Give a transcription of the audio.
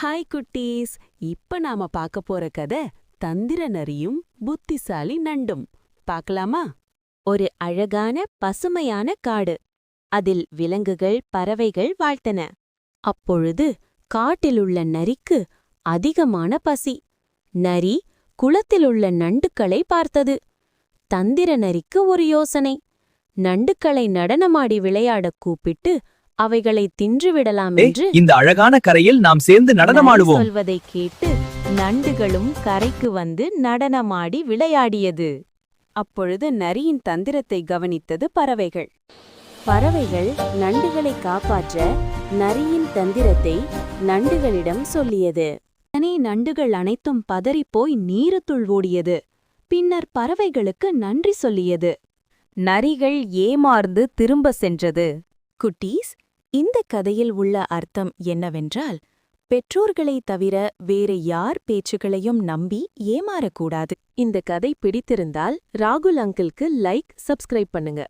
Hi குட்டீஸ். இப்ப நாம பார்க்க போற கதை தந்திர நரியும் புத்திசாலி நண்டும். பார்க்கலாமா? ஒரு அழகான பசுமையான காடு. அதில் விலங்குகள் பறவைகள் வாழ்த்தன. அப்பொழுது காட்டிலுள்ள நரிக்கு அதிகமான பசி. நரி குளத்திலுள்ள நண்டுக்களை பார்த்தது. தந்திர நரிக்கு ஒரு யோசனை. நண்டுக்களை நடனமாடி விளையாடக் கூப்பிட்டு அவைகளை தின்றுவிடலாம் என்று இந்த அழகான கரையில் நாம் சேர்ந்து நடனமாடுவோம் சொல்வதை கேட்டு நண்டுகளும் கரைக்கு வந்து நடனமாடி விளையாடியது. அப்பொழுது நரியின் தந்திரத்தை கவனித்தது பறவைகள். பறவைகள் நண்டுகளை காப்பாற்ற நரியின் தந்திரத்தை நண்டுகளிடம் சொல்லியது. உடனே நண்டுகள் அனைத்தும் பதறிப்போய் நீருத்துள் ஓடியது. பின்னர் பறவைகளுக்கு நன்றி சொல்லியது. நரிகள் ஏமாந்து திரும்ப சென்றது. குட்டீஸ், இந்த கதையில் உள்ள அர்த்தம் என்னவென்றால், பெற்றோர்களைத் தவிர வேறு யார் பேச்சுகளையும் நம்பி ஏமாறக்கூடாது. இந்த கதை பிடித்திருந்தால் ராகுல் அங்கிள்க்கு லைக், சப்ஸ்கிரைப் பண்ணுங்க.